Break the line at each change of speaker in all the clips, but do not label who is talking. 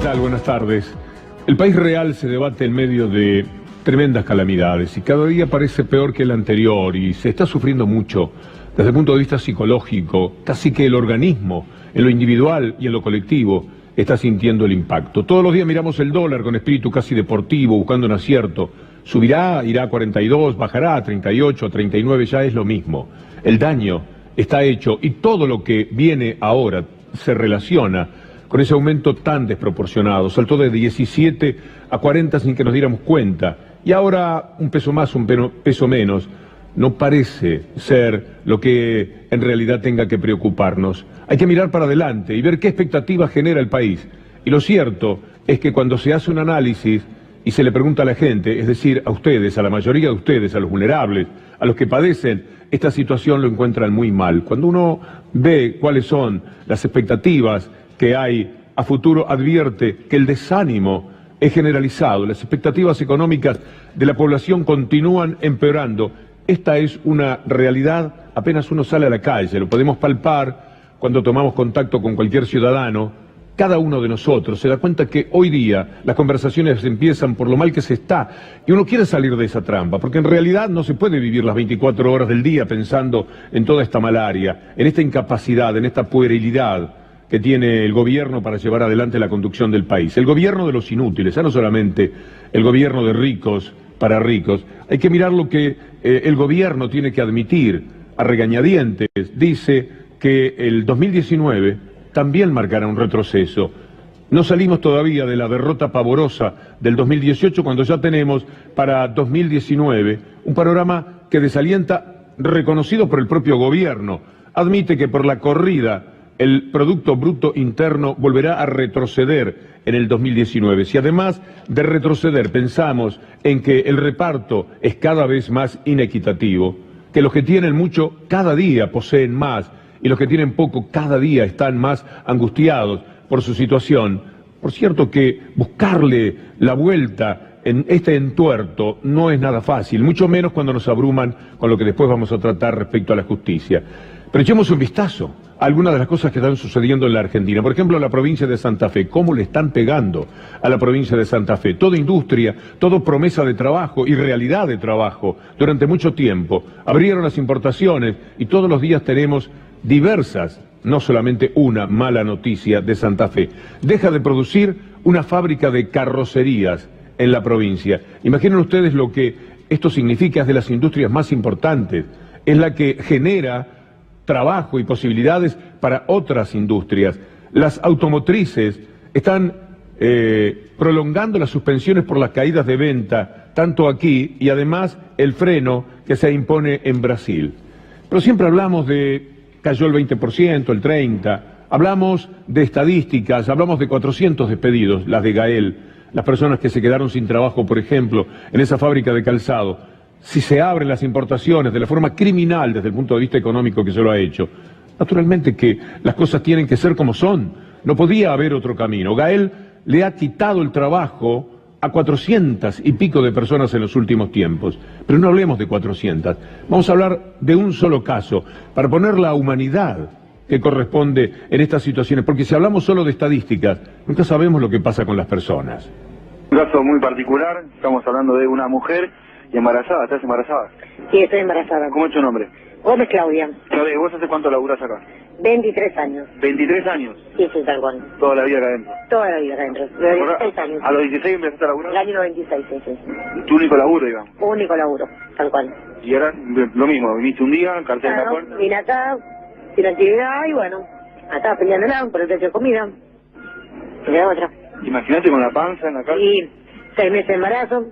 tal? Buenas tardes. El país real se debate en medio de tremendas calamidades y cada día parece peor que el anterior y se está sufriendo mucho desde el punto de vista psicológico. Casi que el organismo, en lo individual y en lo colectivo, está sintiendo el impacto. Todos los días miramos el dólar con espíritu casi deportivo, buscando un acierto. Subirá, irá a 42, bajará a 38, a 39, ya es lo mismo. El daño está hecho y todo lo que viene ahora se relaciona con ese aumento tan desproporcionado. Saltó de 17 a 40 sin que nos diéramos cuenta. Y ahora un peso más, un peso menos, no parece ser lo que en realidad tenga que preocuparnos. Hay que mirar para adelante y ver qué expectativas genera el país. Y lo cierto es que cuando se hace un análisis y se le pregunta a la gente, es decir, a ustedes, a la mayoría de ustedes, a los vulnerables, a los que padecen esta situación, lo encuentran muy mal. Cuando uno ve cuáles son las expectativas que hay a futuro, advierte que el desánimo es generalizado, las expectativas económicas de la población continúan empeorando. Esta es una realidad, apenas uno sale a la calle, lo podemos palpar cuando tomamos contacto con cualquier ciudadano. Cada uno de nosotros se da cuenta que hoy día las conversaciones empiezan por lo mal que se está y uno quiere salir de esa trampa, porque en realidad no se puede vivir las 24 horas del día pensando en toda esta malaria, en esta incapacidad, en esta puerilidad que tiene el gobierno para llevar adelante la conducción del país. El gobierno de los inútiles, ya no solamente el gobierno de ricos para ricos. Hay que mirar lo que el gobierno tiene que admitir a regañadientes. Dice que el 2019 también marcará un retroceso. No salimos todavía de la derrota pavorosa del 2018 cuando ya tenemos para 2019 un panorama que desalienta, reconocido por el propio gobierno. Admite que por la corrida el Producto Bruto Interno volverá a retroceder en el 2019. Si además de retroceder pensamos en que el reparto es cada vez más inequitativo, que los que tienen mucho cada día poseen más y los que tienen poco cada día están más angustiados por su situación, por cierto que buscarle la vuelta en este entuerto no es nada fácil, mucho menos cuando nos abruman con lo que después vamos a tratar respecto a la justicia. Pero echemos un vistazo a algunas de las cosas que están sucediendo en la Argentina. Por ejemplo, la provincia de Santa Fe, cómo le están pegando a la provincia de Santa Fe. Toda industria, toda promesa de trabajo y realidad de trabajo durante mucho tiempo. Abrieron las importaciones y todos los días tenemos diversas, no solamente una mala noticia de Santa Fe. Deja de producir una fábrica de carrocerías en la provincia. Imaginen ustedes lo que esto significa, es de las industrias más importantes, es la que genera trabajo y posibilidades para otras industrias. Las automotrices están prolongando las suspensiones por las caídas de venta, tanto aquí y además el freno que se impone en Brasil. Pero siempre hablamos de cayó el 20%, el 30%, hablamos de estadísticas, hablamos de 400 despedidos, las de Gael, las personas que se quedaron sin trabajo, por ejemplo, en esa fábrica de calzado. Si se abren las importaciones de la forma criminal desde el punto de vista económico que se lo ha hecho, naturalmente que las cosas tienen que ser como son. No podía haber otro camino. Gael le ha quitado el trabajo a 400 y pico de personas en los últimos tiempos. Pero no hablemos de 400. Vamos a hablar de un solo caso, para poner la humanidad que corresponde en estas situaciones. Porque si hablamos solo de estadísticas, nunca sabemos lo que pasa con las personas.
Un caso muy particular, estamos hablando de una mujer y embarazada. ¿Estás embarazada?
Sí, estoy embarazada.
¿Cómo es tu nombre?
Gómez Claudia.
Claudia, ¿vos hace cuánto laburás acá?
23 años.
¿23 años?
Sí, sí, tal cual.
Toda la vida acá adentro.
Toda la vida acá adentro. De 16 años.
¿A los 16 empezaste a laburar?
El año 96, sí, sí.
¿Tu único laburo, digamos?
Único laburo, tal cual.
Y ahora lo mismo, viniste un día, cartel en la puerta.
Vine acá, sin actividad y bueno, acá peleándola por el precio de comida. Y de otra.
Imagínate con la panza en la casa.
Y 6 meses de embarazo.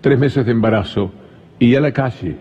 3 meses de embarazo y a la calle.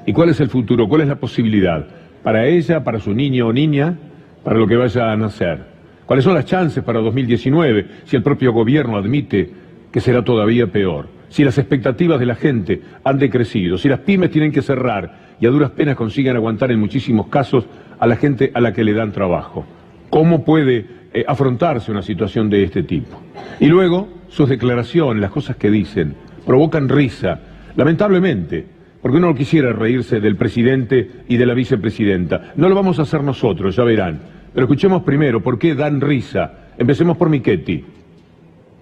¿Y cuál es el futuro? ¿Cuál es la posibilidad? Para ella, para su niño o niña, para lo que vaya a nacer. ¿Cuáles son las chances para 2019 si el propio gobierno admite que será todavía peor? Si las expectativas de la gente han decrecido, si las pymes tienen que cerrar y a duras penas consiguen aguantar en muchísimos casos a la gente a la que le dan trabajo. ¿Cómo puede afrontarse una situación de este tipo? Y luego, sus declaraciones, las cosas que dicen, provocan risa, lamentablemente, porque uno no quisiera reírse del presidente y de la vicepresidenta. No lo vamos a hacer nosotros, ya verán. Pero escuchemos primero por qué dan risa. Empecemos por Michetti.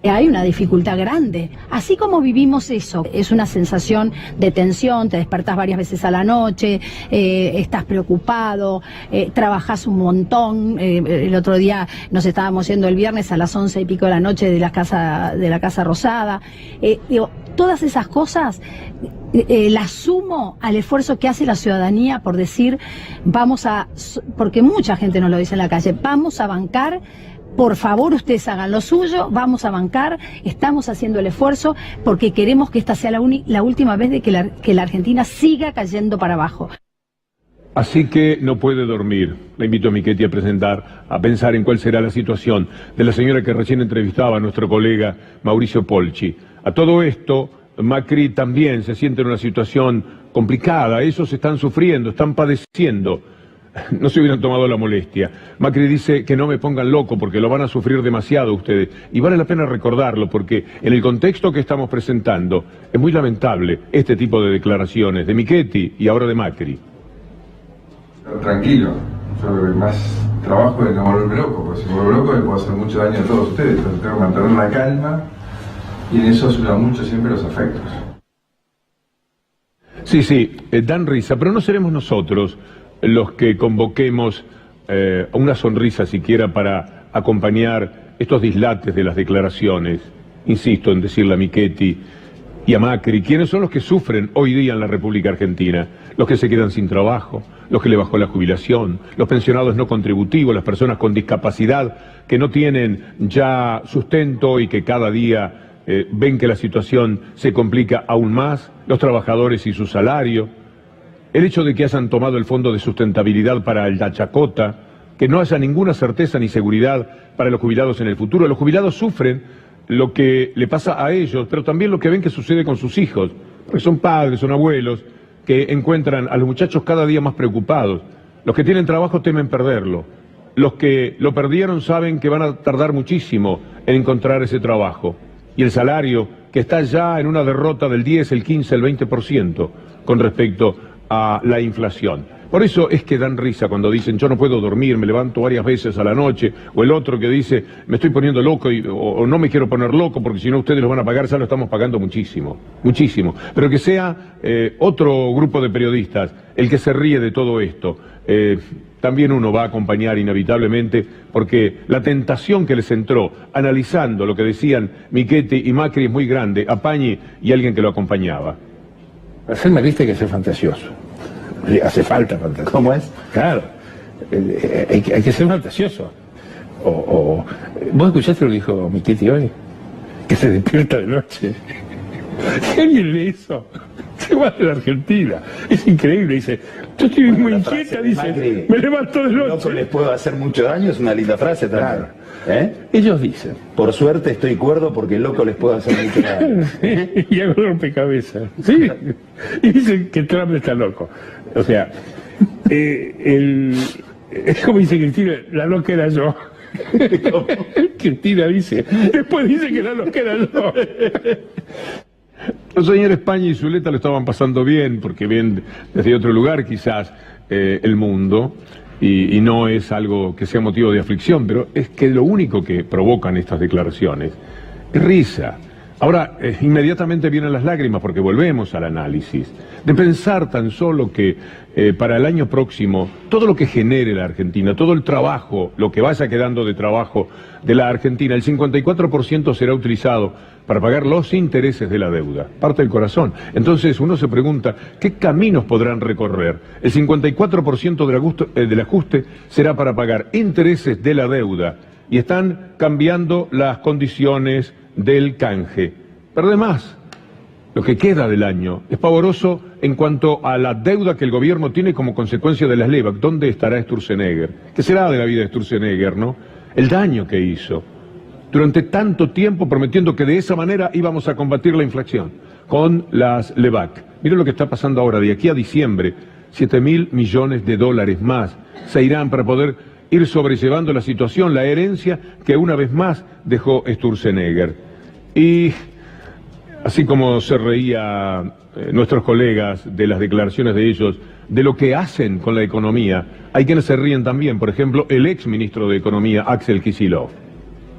Hay una dificultad grande. Así como vivimos eso, es una sensación de tensión, te despertás varias veces a la noche, estás preocupado, trabajás un montón. El otro día nos estábamos yendo el viernes a las 11 y pico de la noche de la Casa Rosada. Digo, todas esas cosas las sumo al esfuerzo que hace la ciudadanía por decir, porque mucha gente nos lo dice en la calle, vamos a bancar. Por favor, ustedes hagan lo suyo, vamos a bancar, estamos haciendo el esfuerzo porque queremos que esta sea la última vez de que la Argentina siga cayendo para abajo.
Así que no puede dormir. Le invito a Michetti a pensar en cuál será la situación de la señora que recién entrevistaba a nuestro colega Mauricio Polchi. A todo esto, Macri también se siente en una situación complicada. Ellos están sufriendo, están padeciendo. No se hubieran tomado la molestia. Macri dice que no me pongan loco porque lo van a sufrir demasiado ustedes. Y vale la pena recordarlo porque en el contexto que estamos presentando es muy lamentable este tipo de declaraciones de Michetti y ahora de Macri.
Tranquilo, yo más trabajo de no volverme loco, porque si me vuelvo loco me puedo hacer mucho daño a todos ustedes. Entonces tengo que mantener la calma y en eso ayudan mucho siempre los afectos.
Sí, dan risa, pero no seremos nosotros los que convoquemos a una sonrisa siquiera para acompañar estos dislates de las declaraciones. Insisto en decirle a Michetti y a Macri, ¿quiénes son los que sufren hoy día en la República Argentina? Los que se quedan sin trabajo, los que le bajó la jubilación, los pensionados no contributivos, las personas con discapacidad que no tienen ya sustento y que cada día ven que la situación se complica aún más, los trabajadores y su salario. El hecho de que hayan tomado el Fondo de Sustentabilidad para la chacota, que no haya ninguna certeza ni seguridad para los jubilados en el futuro. Los jubilados sufren lo que le pasa a ellos, pero también lo que ven que sucede con sus hijos, porque son padres, son abuelos, que encuentran a los muchachos cada día más preocupados. Los que tienen trabajo temen perderlo. Los que lo perdieron saben que van a tardar muchísimo en encontrar ese trabajo. Y el salario, que está ya en una derrota del 10, el 15, el 20% con respecto a la inflación. Por eso es que dan risa cuando dicen yo no puedo dormir, me levanto varias veces a la noche, o el otro que dice me estoy poniendo loco o no me quiero poner loco porque si no ustedes lo van a pagar, ya lo estamos pagando muchísimo, muchísimo. Pero que sea otro grupo de periodistas el que se ríe de todo esto. También uno va a acompañar inevitablemente porque la tentación que les entró analizando lo que decían Michetti y Macri es muy grande, a Pañi y alguien que lo acompañaba.
Hacer marista hay que ser fantasioso. Hace falta fantasía.
¿Cómo es?
Claro. Hay que ser fantasioso. ¿Vos escuchaste lo que dijo Michetti hoy? Que se despierta de noche. Si alguien lee eso, se va de la Argentina. Es increíble. Dice, yo estoy muy inquieta, dice,
Macri,
me levanto de noche.
loco les puedo hacer mucho daño, es una linda frase también.
Claro. Ellos dicen.
Por suerte estoy cuerdo porque loco les puedo hacer mucho daño.
Y hago rompecabezas. Sí. Y dicen que Trump está loco. O sea, es como dice Cristina, la loca era yo. Cristina dice, después dice que la loca era yo.
Los señores Pañi y Zuleta lo estaban pasando bien, porque ven desde otro lugar quizás el mundo, y no es algo que sea motivo de aflicción, pero es que lo único que provocan estas declaraciones es risa. Ahora, inmediatamente vienen las lágrimas, porque volvemos al análisis, de pensar tan solo que para el año próximo, todo lo que genere la Argentina, todo el trabajo, lo que vaya quedando de trabajo de la Argentina, el 54% será utilizado para pagar los intereses de la deuda, parte del corazón. Entonces uno se pregunta, ¿qué caminos podrán recorrer? El 54% del ajuste será para pagar intereses de la deuda, y están cambiando las condiciones del canje. Pero además, lo que queda del año es pavoroso en cuanto a la deuda que el gobierno tiene como consecuencia de las LEVAC. ¿Dónde estará Sturzenegger? ¿Qué será de la vida de Sturzenegger, no? El daño que hizo durante tanto tiempo prometiendo que de esa manera íbamos a combatir la inflación con las LEVAC. Miren lo que está pasando ahora, de aquí a diciembre, 7.000 millones de dólares más se irán para poder ir sobrellevando la situación, la herencia que una vez más dejó Sturzenegger. Y así como se reía nuestros colegas de las declaraciones de ellos, de lo que hacen con la economía, hay quienes se ríen también. Por ejemplo, el ex ministro de Economía, Axel Kicillof.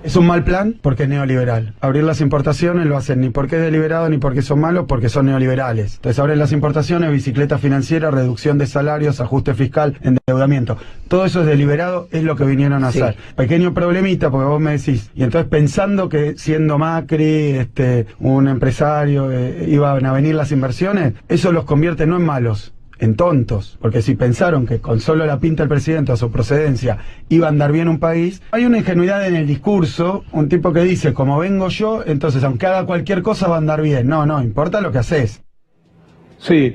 Es un mal plan porque es neoliberal. Abrir las importaciones lo hacen ni porque es deliberado ni porque son malos, porque son neoliberales. Entonces abren las importaciones, bicicleta financiera, reducción de salarios, ajuste fiscal, endeudamiento. Todo eso es deliberado, es lo que vinieron a hacer. Pequeño problemita, porque vos me decís, y entonces pensando que siendo Macri, un empresario, iban a venir las inversiones, eso los convierte no en malos, en tontos, porque si pensaron que con solo la pinta del presidente o su procedencia iba a andar bien un país, hay una ingenuidad en el discurso, un tipo que dice, como vengo yo, entonces aunque haga cualquier cosa va a andar bien. No, importa lo que haces.
Sí,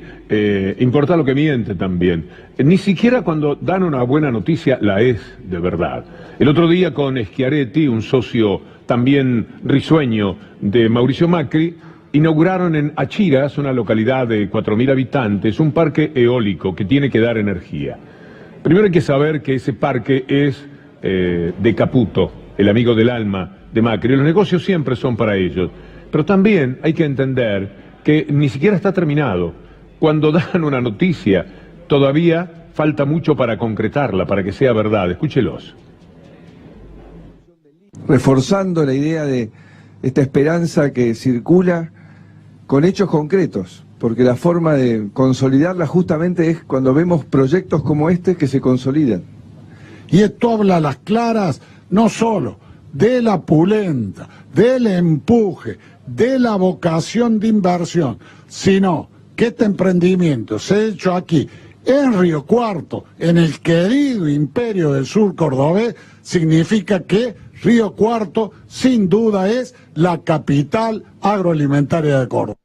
importa lo que miente también. Ni siquiera cuando dan una buena noticia la es de verdad. El otro día con Schiaretti, un socio también risueño de Mauricio Macri, inauguraron en Achiras, una localidad de 4.000 habitantes, un parque eólico que tiene que dar energía. Primero hay que saber que ese parque es de Caputo, el amigo del alma de Macri. Los negocios siempre son para ellos. Pero también hay que entender que ni siquiera está terminado. Cuando dan una noticia, todavía falta mucho para concretarla, para que sea verdad. Escúchelos.
Reforzando la idea de esta esperanza que circula con hechos concretos, porque la forma de consolidarla justamente es cuando vemos proyectos como este que se consolidan.
Y esto habla a las claras no solo de la pulenta, del empuje, de la vocación de inversión, sino que este emprendimiento se ha hecho aquí, en Río Cuarto, en el querido imperio del sur cordobés, significa que Río Cuarto sin duda es la capital agroalimentaria de Córdoba.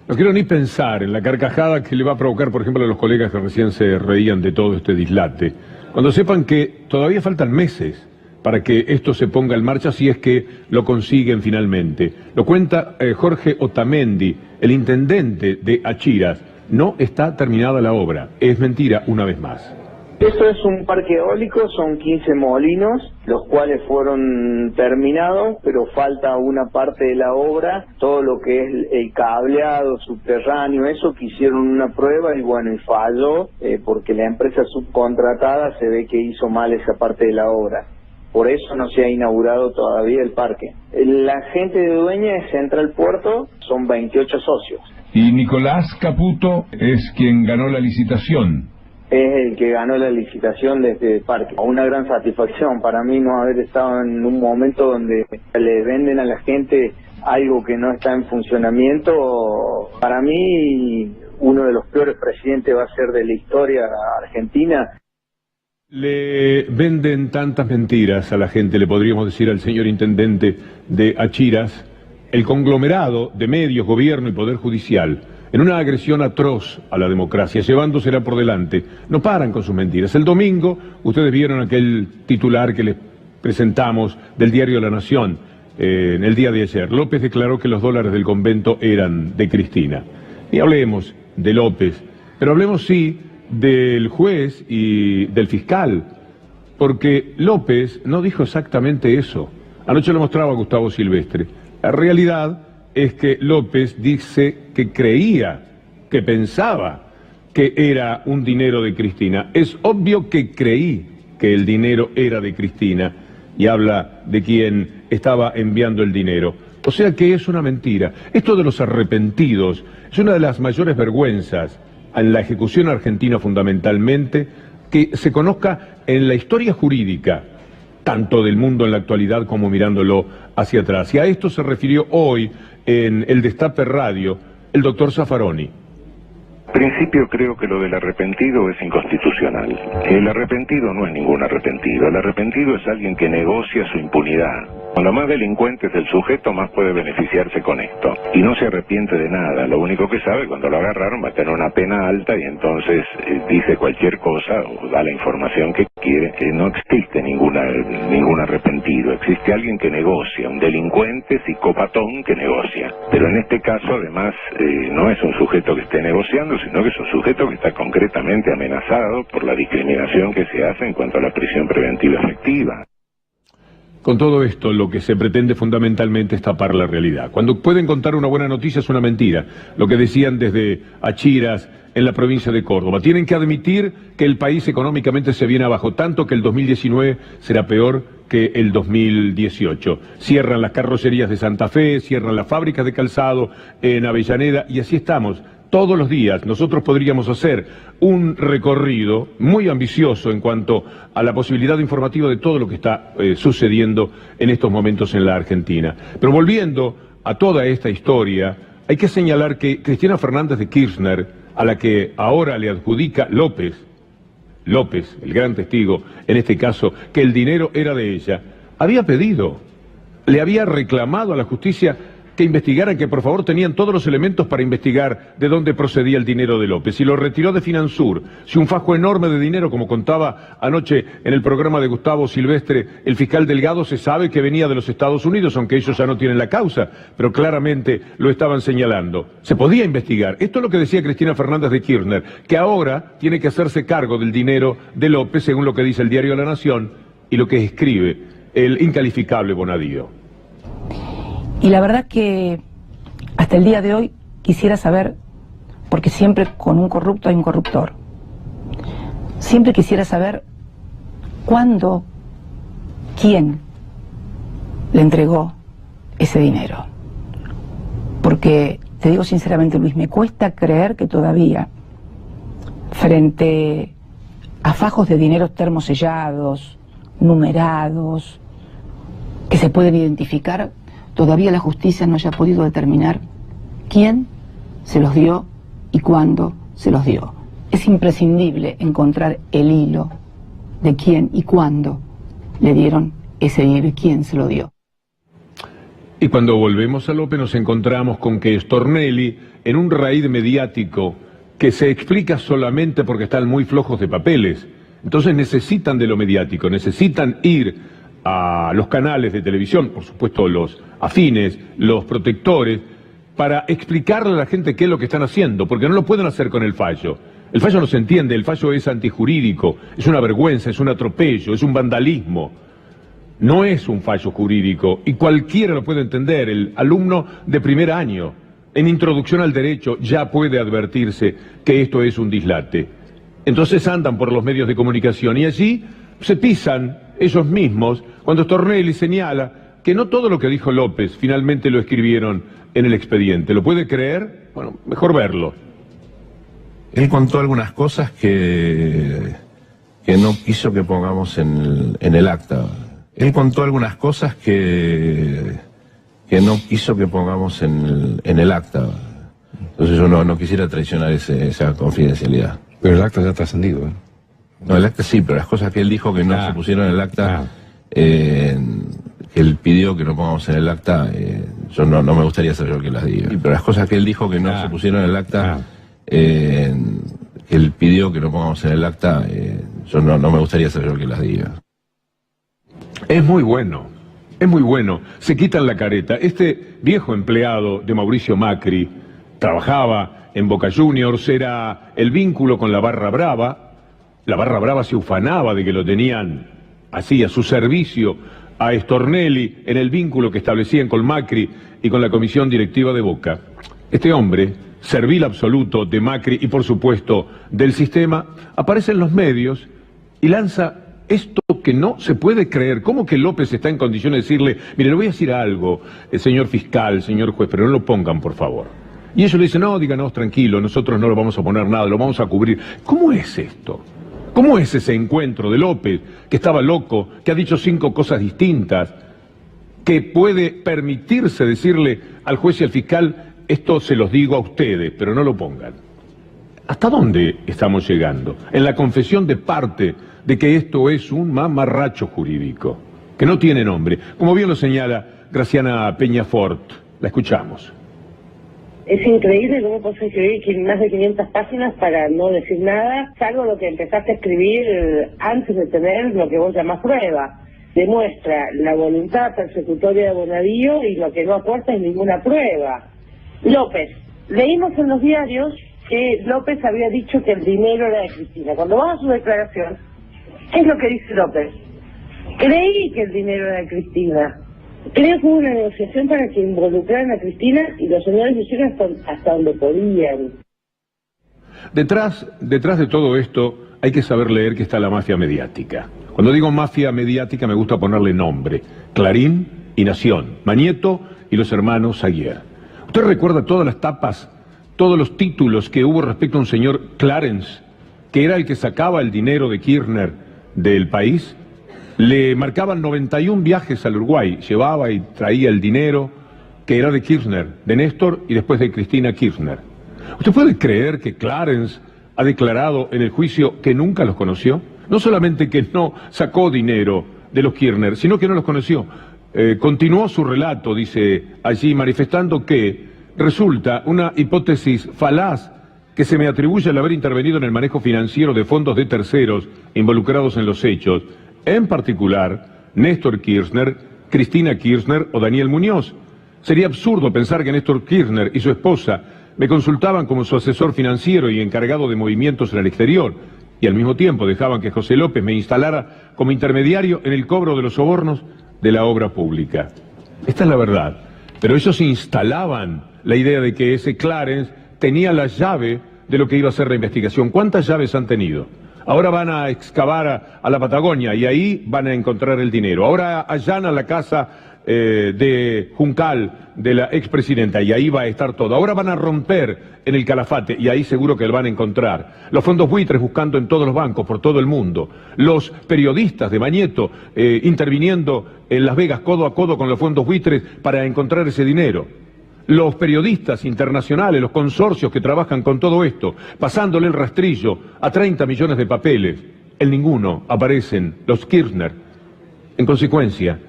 No quiero ni pensar en la carcajada que le va a provocar, por ejemplo, a los colegas que recién se reían de todo este dislate, cuando sepan que todavía faltan meses para que esto se ponga en marcha, si es que lo consiguen finalmente. Lo cuenta Jorge Otamendi, el intendente de Achiras. No está terminada la obra. Es mentira una vez más.
Esto es un parque eólico, son 15 molinos, los cuales fueron terminados, pero falta una parte de la obra, todo lo que es el cableado subterráneo, eso que hicieron una prueba y bueno, y falló, porque la empresa subcontratada se ve que hizo mal esa parte de la obra. Por eso no se ha inaugurado todavía el parque. La gente de dueña es Central Puerto, son 28 socios.
Y Nicolás Caputo es quien ganó la licitación.
Es el que ganó la licitación de este parque. Una gran satisfacción para mí no haber estado en un momento donde le venden a la gente algo que no está en funcionamiento. Para mí, uno de los peores presidentes va a ser de la historia argentina.
Le venden tantas mentiras a la gente, le podríamos decir al señor intendente de Achiras, el conglomerado de medios, gobierno y poder judicial, en una agresión atroz a la democracia, llevándosela por delante. No paran con sus mentiras. El domingo, ustedes vieron aquel titular que les presentamos del diario La Nación, en el día de ayer. López declaró que los dólares del convento eran de Cristina. Ni hablemos de López, pero hablemos sí del juez y del fiscal, porque López no dijo exactamente eso. Anoche lo mostraba Gustavo Silvestre. La realidad es que López dice que creía, que pensaba que era un dinero de Cristina. Es obvio que creí que el dinero era de Cristina y habla de quien estaba enviando el dinero. O sea que es una mentira. Esto de los arrepentidos es una de las mayores vergüenzas en la ejecución argentina fundamentalmente, que se conozca en la historia jurídica, tanto del mundo en la actualidad como mirándolo hacia atrás. Y a esto se refirió hoy en el Destape Radio el doctor Zaffaroni.
En principio creo que lo del arrepentido es inconstitucional. El arrepentido no es ningún arrepentido. El arrepentido es alguien que negocia su impunidad. Cuando más delincuente es el sujeto, más puede beneficiarse con esto. Y no se arrepiente de nada. Lo único que sabe, cuando lo agarraron, va a tener una pena alta y entonces dice cualquier cosa o da la información que quiere. No existe ningún arrepentido. Existe alguien que negocia, un delincuente psicopatón que negocia. Pero en este caso, además, no es un sujeto que esté negociando, sino que es un sujeto que está concretamente amenazado por la discriminación que se hace en cuanto a la prisión preventiva efectiva.
Con todo esto, lo que se pretende fundamentalmente es tapar la realidad. Cuando pueden contar una buena noticia es una mentira. Lo que decían desde Achiras, en la provincia de Córdoba. Tienen que admitir que el país económicamente se viene abajo, tanto que el 2019 será peor que el 2018. Cierran las carrocerías de Santa Fe, cierran las fábricas de calzado en Avellaneda, y así estamos. Todos los días nosotros podríamos hacer un recorrido muy ambicioso en cuanto a la posibilidad informativa de todo lo que está sucediendo en estos momentos en la Argentina. Pero volviendo a toda esta historia, hay que señalar que Cristina Fernández de Kirchner, a la que ahora le adjudica López, el gran testigo, en este caso, que el dinero era de ella, había pedido, le había reclamado a la justicia que investigaran, que por favor tenían todos los elementos para investigar de dónde procedía el dinero de López, y lo retiró de Finansur. Si un fajo enorme de dinero, como contaba anoche en el programa de Gustavo Silvestre, el fiscal Delgado, se sabe que venía de los Estados Unidos, aunque ellos ya no tienen la causa, pero claramente lo estaban señalando. Se podía investigar. Esto es lo que decía Cristina Fernández de Kirchner, que ahora tiene que hacerse cargo del dinero de López, según lo que dice el diario La Nación y lo que escribe el incalificable Bonadío.
Y la verdad que hasta el día de hoy quisiera saber, porque siempre con un corrupto hay un corruptor, siempre quisiera saber cuándo, quién le entregó ese dinero. Porque, te digo sinceramente, Luis, me cuesta creer que todavía, frente a fajos de dineros termosellados, numerados, que se pueden identificar, todavía la justicia no haya podido determinar quién se los dio y cuándo se los dio. Es imprescindible encontrar el hilo de quién y cuándo le dieron ese dinero y quién se lo dio.
Y cuando volvemos a López nos encontramos con que Stornelli, en un raíz mediático que se explica solamente porque están muy flojos de papeles, entonces necesitan de lo mediático, necesitan ir a los canales de televisión, por supuesto los afines, los protectores, para explicarle a la gente qué es lo que están haciendo, porque no lo pueden hacer con el fallo. El fallo no se entiende, el fallo es antijurídico, es una vergüenza, es un atropello, es un vandalismo. No es un fallo jurídico, y cualquiera lo puede entender. El alumno de primer año, en Introducción al Derecho, ya puede advertirse que esto es un dislate. Entonces andan por los medios de comunicación y allí se pisan ellos mismos cuando Stornelli señala que no todo lo que dijo López finalmente lo escribieron en el expediente. ¿Lo puede creer? Bueno, mejor verlo.
Él contó algunas cosas que no quiso que pongamos en el acta. Él contó algunas cosas que no quiso que pongamos en el acta. Entonces yo no quisiera traicionar esa confidencialidad.
Pero el acta ya ha trascendido, ¿eh?
No, el acta sí, pero las cosas que él dijo que no se pusieron en el acta, que él pidió que no pongamos en el acta, yo no me gustaría ser yo quien las diga. Pero las cosas que él dijo que no se pusieron en el acta, que él pidió que no pongamos en el acta, yo no me gustaría ser yo quien las diga.
Es muy bueno, es muy bueno. Se quitan la careta. Este viejo empleado de Mauricio Macri trabajaba en Boca Juniors, era el vínculo con la Barra Brava. La Barra Brava se ufanaba de que lo tenían así a su servicio a Stornelli en el vínculo que establecían con Macri y con la comisión directiva de Boca. Este hombre, servil absoluto de Macri y por supuesto del sistema, aparece en los medios y lanza esto que no se puede creer. ¿Cómo que López está en condiciones de decirle, mire, le voy a decir algo, señor fiscal, señor juez, pero no lo pongan, por favor? Y ellos le dicen, no, díganos tranquilo, nosotros no lo vamos a poner nada, lo vamos a cubrir. ¿Cómo es esto? ¿Cómo es ese encuentro de López, que estaba loco, que ha dicho 5 cosas distintas, que puede permitirse decirle al juez y al fiscal, esto se los digo a ustedes, pero no lo pongan? ¿Hasta dónde estamos llegando? En la confesión de parte de que esto es un mamarracho jurídico, que no tiene nombre, como bien lo señala Graciana Peñafort. La escuchamos.
Es increíble cómo puedes escribir más de 500 páginas para no decir nada, salvo lo que empezaste a escribir antes de tener lo que vos llamás prueba. Demuestra la voluntad persecutoria de Bonadío y lo que no aporta es ninguna prueba. López, leímos en los diarios que López había dicho que el dinero era de Cristina. Cuando vamos a su declaración, ¿qué es lo que dice López? Creí que el dinero era de Cristina. Creo que hubo una negociación para que involucraran a Cristina y los señores hicieron hasta donde podían.
Detrás de todo esto hay que saber leer que está la mafia mediática. Cuando digo mafia mediática me gusta ponerle nombre. Clarín y Nación, Mañeto y los hermanos Aguiar. ¿Usted recuerda todas las tapas, todos los títulos que hubo respecto a un señor Clarence, que era el que sacaba el dinero de Kirchner del país? Le marcaban 91 viajes al Uruguay, llevaba y traía el dinero que era de Kirchner, de Néstor y después de Cristina Kirchner. ¿Usted puede creer que Clarence ha declarado en el juicio que nunca los conoció? No solamente que no sacó dinero de los Kirchner, sino que no los conoció. Continuó su relato, dice allí, manifestando que resulta una hipótesis falaz que se me atribuye al haber intervenido en el manejo financiero de fondos de terceros involucrados en los hechos, en particular Néstor Kirchner, Cristina Kirchner o Daniel Muñoz. Sería absurdo pensar que Néstor Kirchner y su esposa me consultaban como su asesor financiero y encargado de movimientos en el exterior, y al mismo tiempo dejaban que José López me instalara como intermediario en el cobro de los sobornos de la obra pública. Esta es la verdad, pero ellos instalaban la idea de que ese Clarence tenía la llave de lo que iba a ser la investigación. ¿Cuántas llaves han tenido? Ahora van a excavar a la Patagonia y ahí van a encontrar el dinero. Ahora allanan la casa de Juncal, de la expresidenta, y ahí va a estar todo. Ahora van a romper en el Calafate y ahí seguro que lo van a encontrar. Los fondos buitres buscando en todos los bancos por todo el mundo. Los periodistas de Mañeto interviniendo en Las Vegas codo a codo con los fondos buitres para encontrar ese dinero. Los periodistas internacionales, los consorcios que trabajan con todo esto, pasándole el rastrillo a 30 millones de papeles. En ninguno aparecen los Kirchner. En consecuencia,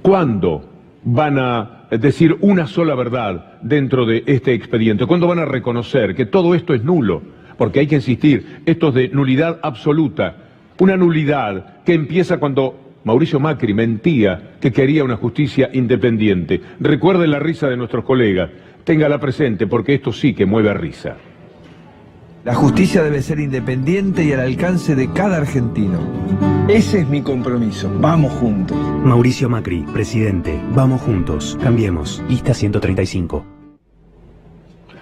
¿cuándo van a decir una sola verdad dentro de este expediente? ¿Cuándo van a reconocer que todo esto es nulo? Porque hay que insistir, esto es de nulidad absoluta. Una nulidad que empieza cuando Mauricio Macri mentía que quería una justicia independiente. Recuerden la risa de nuestros colegas, téngala presente porque esto sí que mueve a risa.
La justicia debe ser independiente y al alcance de cada argentino. Ese es mi compromiso. Vamos juntos.
Mauricio Macri, presidente. Vamos juntos. Cambiemos. Lista 135.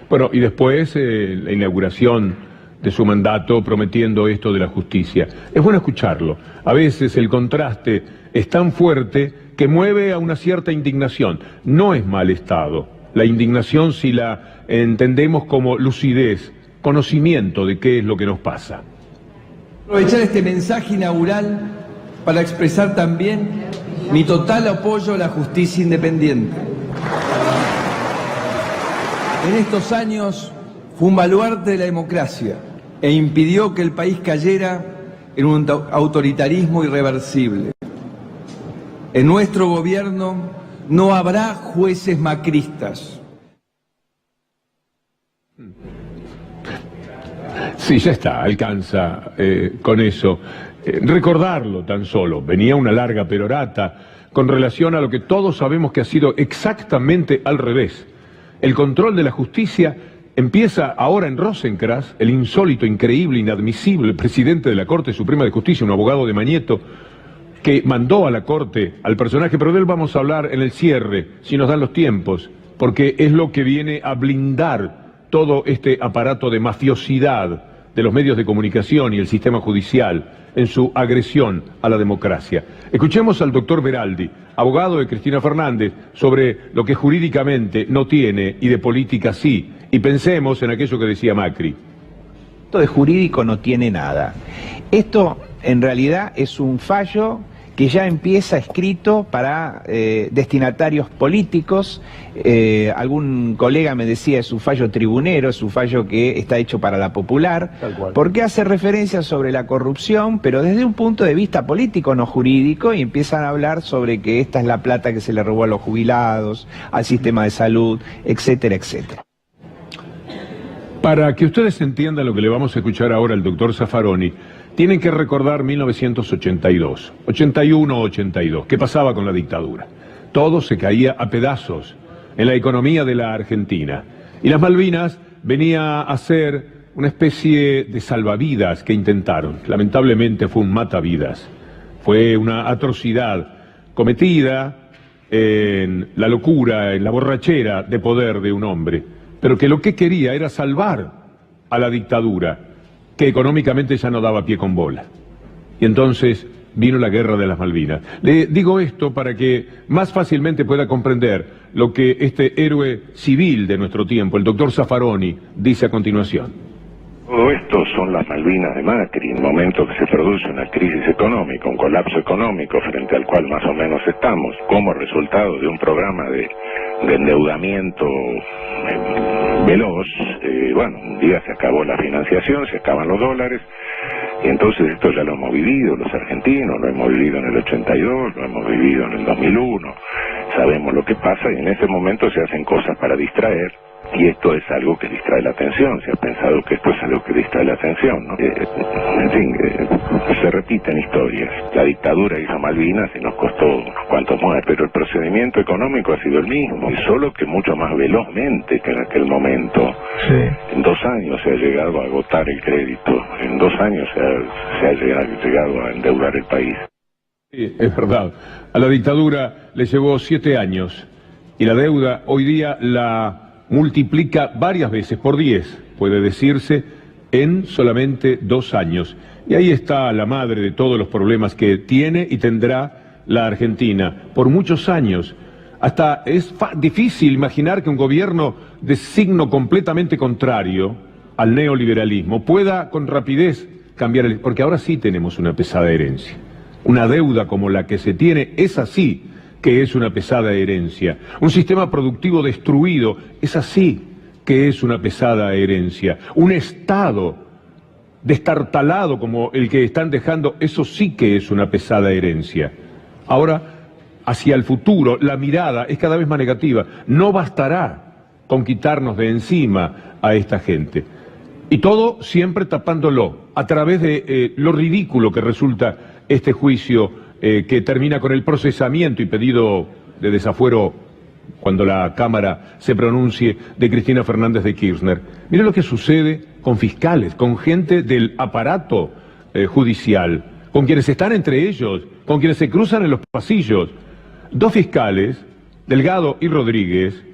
Bueno, y después la inauguración de su mandato prometiendo esto de la justicia. Es bueno escucharlo. A veces el contraste es tan fuerte que mueve a una cierta indignación. No es mal estado. La indignación, si la entendemos como lucidez, conocimiento de qué es lo que nos pasa.
Aprovechar este mensaje inaugural para expresar también mi total apoyo a la justicia independiente. En estos años fue un baluarte de la democracia e impidió que el país cayera en un autoritarismo irreversible. En nuestro gobierno no habrá jueces macristas.
Sí, ya está, alcanza con eso. Recordarlo tan solo, venía una larga perorata con relación a lo que todos sabemos que ha sido exactamente al revés. El control de la justicia empieza ahora en Rosenkrantz, el insólito, increíble, inadmisible presidente de la Corte Suprema de Justicia, un abogado de Mañeto, que mandó a la Corte al personaje, pero de él vamos a hablar en el cierre, si nos dan los tiempos, porque es lo que viene a blindar todo este aparato de mafiosidad de los medios de comunicación y el sistema judicial en su agresión a la democracia. Escuchemos al doctor Beraldi, abogado de Cristina Fernández, sobre lo que jurídicamente no tiene y de política sí, y pensemos en aquello que decía Macri.
Esto de jurídico no tiene nada. Esto en realidad es un fallo que ya empieza escrito para destinatarios políticos. Algún colega me decía es un fallo tribunero, es un fallo que está hecho para la popular, porque hace referencia sobre la corrupción, pero desde un punto de vista político, no jurídico, y empiezan a hablar sobre que esta es la plata que se le robó a los jubilados, al sistema de salud, etcétera, etcétera.
Para que ustedes entiendan lo que le vamos a escuchar ahora al doctor Zaffaroni, tienen que recordar 1982, 81-82, ¿qué pasaba con la dictadura? Todo se caía a pedazos en la economía de la Argentina. Y las Malvinas venía a ser una especie de salvavidas que intentaron. Lamentablemente fue un matavidas. Fue una atrocidad cometida en la locura, en la borrachera de poder de un hombre, pero que lo que quería era salvar a la dictadura, que económicamente ya no daba pie con bola. Y entonces vino la guerra de las Malvinas. Le digo esto para que más fácilmente pueda comprender lo que este héroe civil de nuestro tiempo, el doctor Zaffaroni, dice a continuación.
Todo esto son las Malvinas de Macri, en el momento que se produce una crisis económica, un colapso económico frente al cual más o menos estamos, como resultado de un programa de endeudamiento veloz. Bueno, un día se acabó la financiación, se acaban los dólares, y entonces esto ya lo hemos vivido los argentinos, lo hemos vivido en el 82, lo hemos vivido en el 2001, sabemos lo que pasa y en ese momento se hacen cosas para distraer. Y esto es algo que distrae la atención, se ha pensado que esto es algo que distrae la atención, ¿no? En fin, se repiten historias. La dictadura hizo Malvinas y nos costó unos cuantos muertos, pero el procedimiento económico ha sido el mismo, y solo que mucho más velozmente que en aquel momento. Sí. En 2 años se ha llegado a agotar el crédito, en 2 años se ha llegado a endeudar el país.
Sí, es verdad. A la dictadura le llevó 7 años, y la deuda hoy día la multiplica varias veces, por 10, puede decirse, en solamente 2 años. Y ahí está la madre de todos los problemas que tiene y tendrá la Argentina por muchos años. Hasta es difícil imaginar que un gobierno de signo completamente contrario al neoliberalismo pueda con rapidez cambiar porque ahora sí tenemos una pesada herencia. Una deuda como la que se tiene es así, que es una pesada herencia. Un sistema productivo destruido es así, que es una pesada herencia. Un Estado destartalado como el que están dejando, eso sí que es una pesada herencia. Ahora, hacia el futuro, la mirada es cada vez más negativa. No bastará con quitarnos de encima a esta gente. Y todo siempre tapándolo, a través de lo ridículo que resulta este juicio que termina con el procesamiento y pedido de desafuero cuando la Cámara se pronuncie de Cristina Fernández de Kirchner. Mire lo que sucede con fiscales, con gente del aparato judicial, con quienes están entre ellos, con quienes se cruzan en los pasillos. 2 fiscales, Delgado y Rodríguez,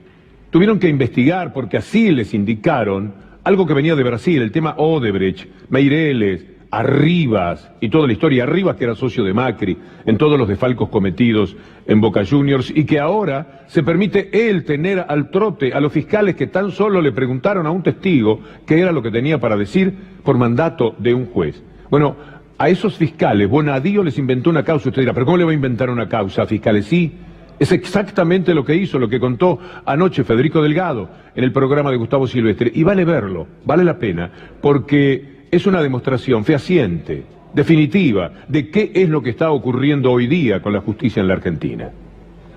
tuvieron que investigar porque así les indicaron algo que venía de Brasil, el tema Odebrecht, Meireles, Arribas y toda la historia. Arribas, que era socio de Macri en todos los desfalcos cometidos en Boca Juniors, y que ahora se permite él tener al trote a los fiscales que tan solo le preguntaron a un testigo qué era lo que tenía para decir por mandato de un juez. Bueno, a esos fiscales Bonadío les inventó una causa. Usted dirá, ¿pero cómo le va a inventar una causa a fiscales? Sí, es exactamente lo que hizo, lo que contó anoche Federico Delgado en el programa de Gustavo Silvestre, y vale verlo, vale la pena, porque es una demostración fehaciente, definitiva, de qué es lo que está ocurriendo hoy día con la justicia en la Argentina.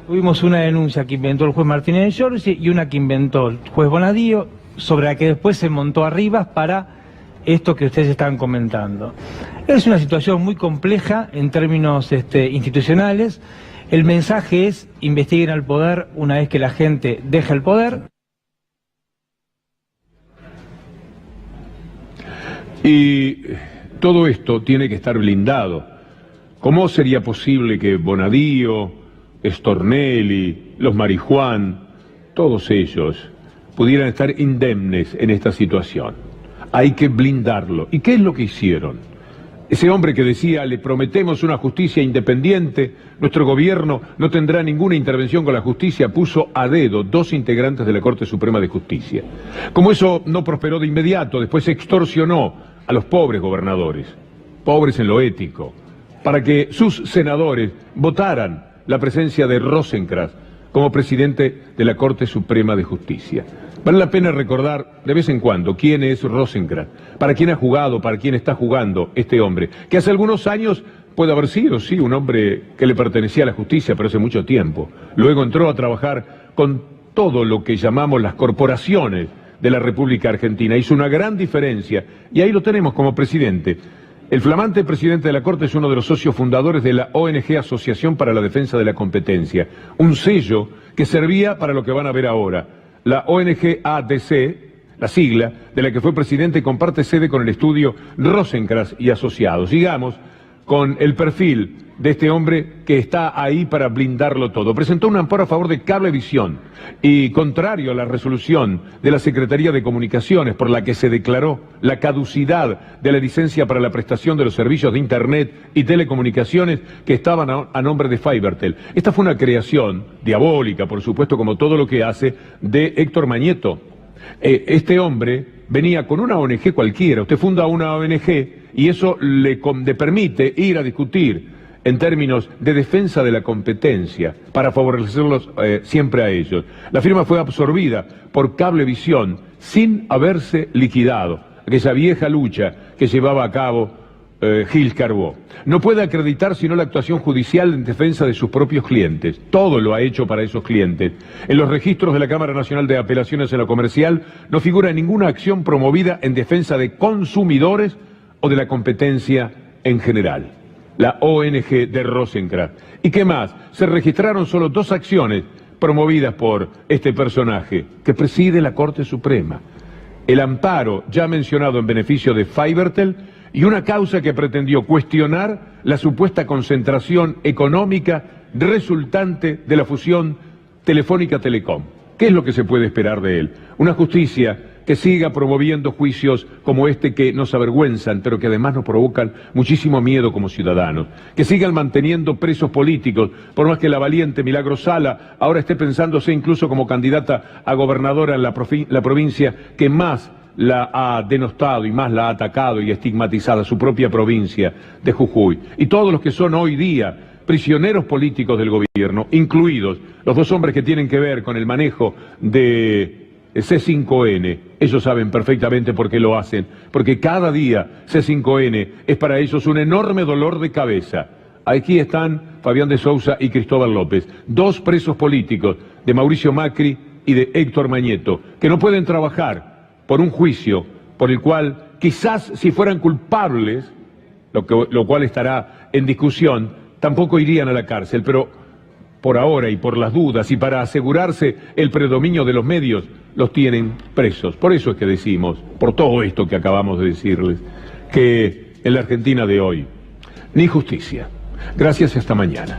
Tuvimos una denuncia que inventó el juez Martínez de Giorgi y una que inventó el juez Bonadío, sobre la que después se montó Arribas para esto que ustedes estaban comentando. Es una situación muy compleja en términos institucionales. El mensaje es: investiguen al poder una vez que la gente deja el poder.
Y todo esto tiene que estar blindado. ¿Cómo sería posible que Bonadío, Stornelli, los Marijuán, todos ellos, pudieran estar indemnes en esta situación? Hay que blindarlo. ¿Y qué es lo que hicieron? Ese hombre que decía, le prometemos una justicia independiente, nuestro gobierno no tendrá ninguna intervención con la justicia, puso a dedo 2 integrantes de la Corte Suprema de Justicia. Como eso no prosperó de inmediato, después extorsionó a los pobres gobernadores, pobres en lo ético, para que sus senadores votaran la presencia de Rosenkrantz como presidente de la Corte Suprema de Justicia. Vale la pena recordar de vez en cuando quién es Rosenkrantz, para quién ha jugado, para quién está jugando este hombre, que hace algunos años puede haber sido, sí, un hombre que le pertenecía a la justicia, pero hace mucho tiempo. Luego entró a trabajar con todo lo que llamamos las corporaciones de la República Argentina. Hizo una gran diferencia, y ahí lo tenemos como presidente. El flamante presidente de la Corte es uno de los socios fundadores de la ONG Asociación para la Defensa de la Competencia, un sello que servía para lo que van a ver ahora. La ONG ADC, la sigla, de la que fue presidente, comparte sede con el estudio Rosenkrantz y Asociados. Digamos, con el perfil de este hombre que está ahí para blindarlo todo. Presentó un amparo a favor de Cablevisión y contrario a la resolución de la Secretaría de Comunicaciones por la que se declaró la caducidad de la licencia para la prestación de los servicios de Internet y telecomunicaciones que estaban a nombre de Fibertel. Esta fue una creación diabólica, por supuesto, como todo lo que hace, de Héctor Mañeto. Este hombre venía con una ONG cualquiera. Usted funda una ONG y eso le permite ir a discutir en términos de defensa de la competencia, para favorecerlos siempre a ellos. La firma fue absorbida por Cablevisión sin haberse liquidado, aquella vieja lucha que llevaba a cabo Gil Carbó. No puede acreditar sino la actuación judicial en defensa de sus propios clientes. Todo lo ha hecho para esos clientes. En los registros de la Cámara Nacional de Apelaciones en lo Comercial no figura ninguna acción promovida en defensa de consumidores o de la competencia en general. La ONG de Rosenkrantz. ¿Y qué más? Se registraron solo 2 acciones promovidas por este personaje que preside la Corte Suprema. El amparo ya mencionado en beneficio de Fibertel y una causa que pretendió cuestionar la supuesta concentración económica resultante de la fusión Telefónica Telecom. ¿Qué es lo que se puede esperar de él? Una justicia que siga promoviendo juicios como este que nos avergüenzan, pero que además nos provocan muchísimo miedo como ciudadanos. Que sigan manteniendo presos políticos, por más que la valiente Milagro Sala ahora esté pensándose incluso como candidata a gobernadora en la provincia que más la ha denostado y más la ha atacado y estigmatizado, su propia provincia de Jujuy. Y todos los que son hoy día prisioneros políticos del gobierno, incluidos los 2 hombres que tienen que ver con el manejo de C5N, ellos saben perfectamente por qué lo hacen, porque cada día C5N es para ellos un enorme dolor de cabeza. Aquí están Fabián de Sousa y Cristóbal López, 2 presos políticos de Mauricio Macri y de Héctor Mañeto, que no pueden trabajar por un juicio por el cual quizás si fueran culpables, lo cual estará en discusión, tampoco irían a la cárcel, pero por ahora y por las dudas y para asegurarse el predominio de los medios, los tienen presos. Por eso es que decimos, por todo esto que acabamos de decirles, que en la Argentina de hoy, ni justicia. Gracias y hasta mañana.